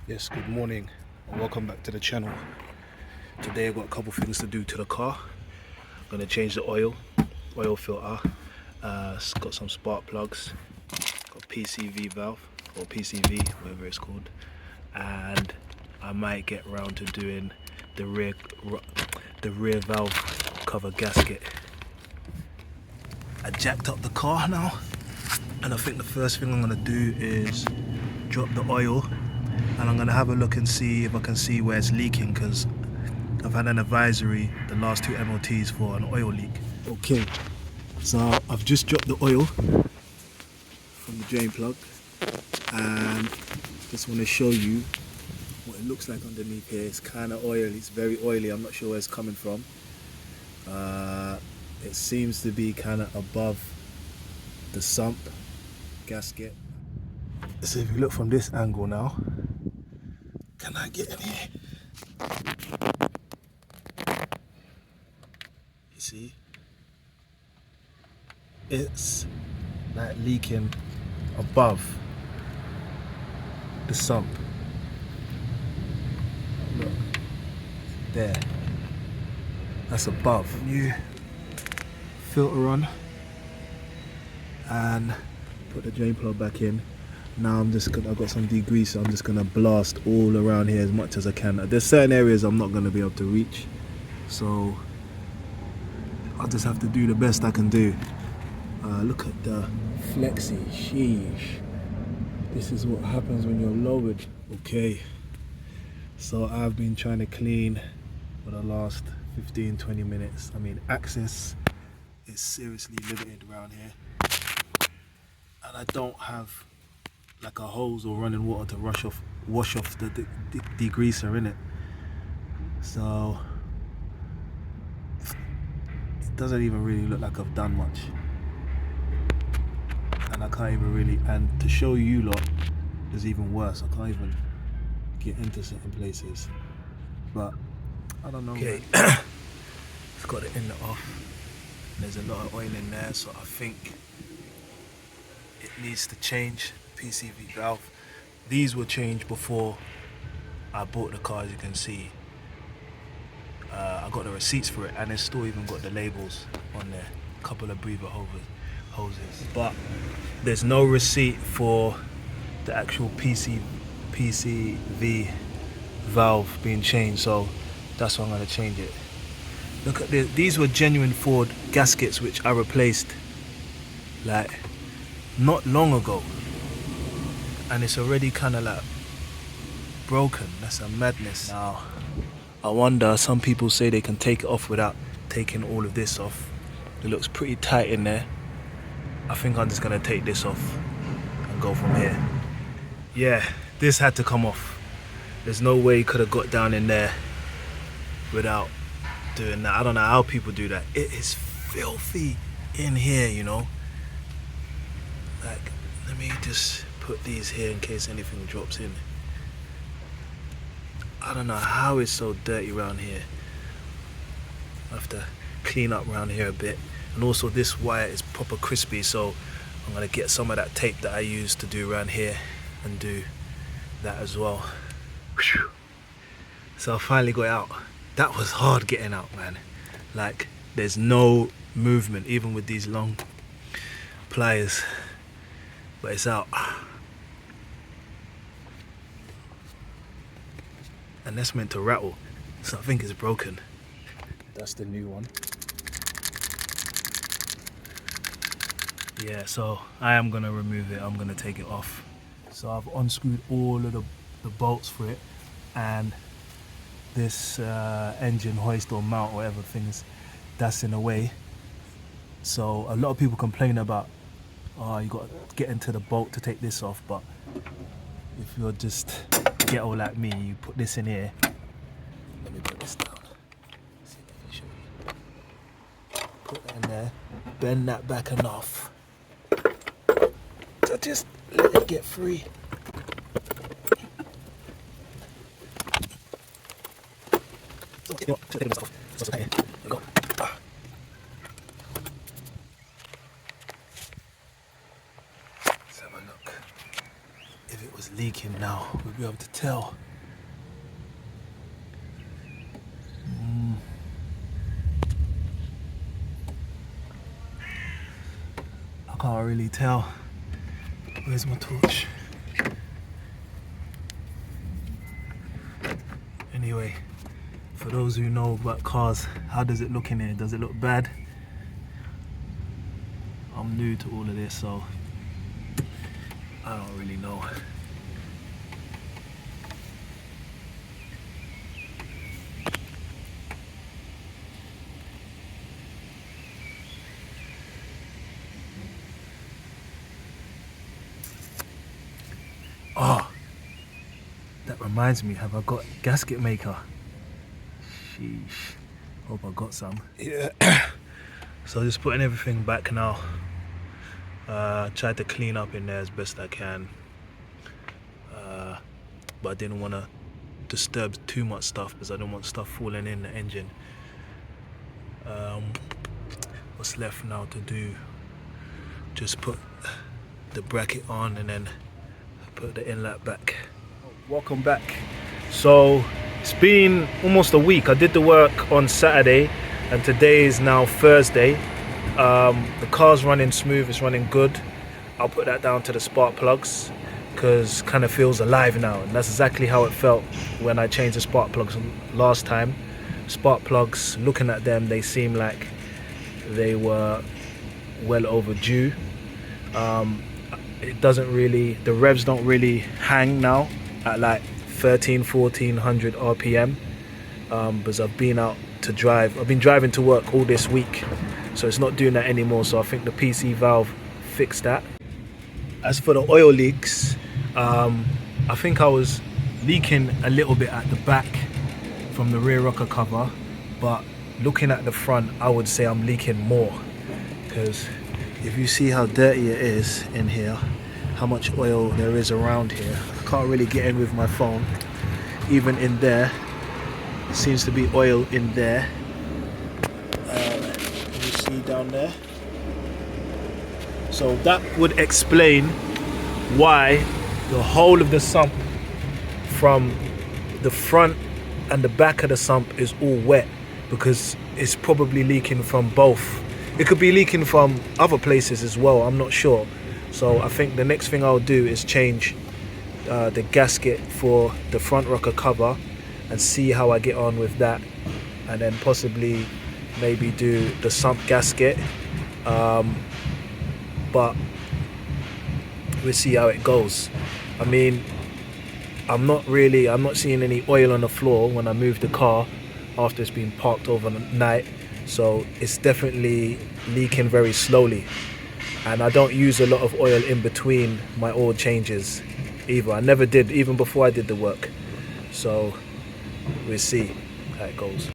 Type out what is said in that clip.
Yes, good morning and welcome back to the channel. Today I've got a couple things to do to the car. I'm going to change the oil filter. It's got some spark plugs, got PCV valve or PCV, whatever it's called, and I might get round to doing the rear valve cover gasket. I jacked up the car now, and I think the first thing I'm going to do is drop the oil. And I'm going to have a look and see if I can see where it's leaking, because I've had an advisory the last 2 MOTs for an oil leak. Okay, so I've just dropped the oil from the drain plug and just want to show you what it looks like underneath here. It's kind of oily, it's very oily. I'm not sure where it's coming from. It seems to be kind of above the sump gasket. So if you look from this angle now, can I get in here? You see? It's like leaking above the sump. Look, there. That's above. New filter on and put the drain plug back in. Now I've got some degreaser, I'm just gonna blast all around here as much as I can. There's certain areas I'm not gonna be able to reach, so I'll just have to do the best I can do. Look at the flexi, sheesh. This is what happens when you're lowered. Okay, so I've been trying to clean for the last 15-20 minutes. I mean, access is seriously limited around here, and I don't have like a hose or running water to wash off the degreaser in it. So it doesn't even really look like I've done much, and I can't even really, and to show you lot is even worse. I can't even get into certain places, but I don't know. Okay, it's got the inlet off. There's a lot of oil in there, so I think it needs to change. PCV valve. These were changed before I bought the car, as you can see. I got the receipts for it, and it's still even got the labels on there. A couple of breather hoses. But there's no receipt for the actual PCV valve being changed, so that's why I'm going to change it. Look at this. These were genuine Ford gaskets which I replaced like not long ago, and it's already kind of like broken. That's a madness. Now I wonder, some people say they can take it off without taking all of this off. It looks pretty tight in there. I think I'm just gonna take this off and go from here. Yeah, this had to come off. There's no way you could have got down in there without doing that. I don't know how people do that. It is filthy in here, you know. Like, let me just put these here in case anything drops in. I don't know how it's so dirty around here. I have to clean up around here a bit. And also this wire is proper crispy, so I'm gonna get some of that tape that I used to do around here and do that as well. Whew. So I finally got it out. That was hard getting out, man. Like, there's no movement even with these long pliers, but it's out. And that's meant to rattle, so I think it's broken. That's the new one. Yeah, so I am gonna remove it. I'm gonna take it off. So I've unscrewed all of the bolts for it, and this engine hoist or mount, whatever things, that's in the way. So a lot of people complain about, oh, you got to get into the bolt to take this off, but if you're just ghetto like me, you put this in here. Let me put this down. See if I can show you. Put that in there, bend that back enough to just let it get free. There we go. Let's have a look. If it was leaking now, we'll be able to tell. I can't really tell. Where's my torch? Anyway, for those who know about cars, how does it look in here? Does it look bad? I'm new to all of this, so I don't really know. Oh, that reminds me, have I got gasket maker? Sheesh, hope I got some. Yeah. So just putting everything back now. Tried to clean up in there as best I can, but I didn't want to disturb too much stuff because I don't want stuff falling in the engine. What's left now to do? Just put the bracket on and then put the inlet back. Welcome back. So it's been almost a week. I did the work on Saturday and today is now Thursday. The car's running smooth, it's running good. I'll put that down to the spark plugs because kind of feels alive now, and that's exactly how it felt when I changed the spark plugs last time. Spark plugs, looking at them, they seem like they were well overdue. It doesn't really, the revs don't really hang now at like 1400 RPM because I've been out to drive. I've been driving to work all this week, so it's not doing that anymore. So I think the PC valve fixed that. As for the oil leaks, I think I was leaking a little bit at the back from the rear rocker cover, but looking at the front, I would say I'm leaking more, because if you see how dirty it is in here, how much oil there is around here, I can't really get in with my phone. Even in there, it seems to be oil in there. You see down there? So that would explain why the whole of the sump from the front and the back of the sump is all wet, because it's probably leaking from both. It could be leaking from other places as well, I'm not sure. So I think the next thing I'll do is change the gasket for the front rocker cover and see how I get on with that, and then possibly maybe do the sump gasket, but we'll see how it goes. I mean, I'm not seeing any oil on the floor when I move the car after it's been parked overnight, so it's definitely leaking very slowly, and I don't use a lot of oil in between my oil changes either. I never did, even before I did the work, so we'll see how it goes.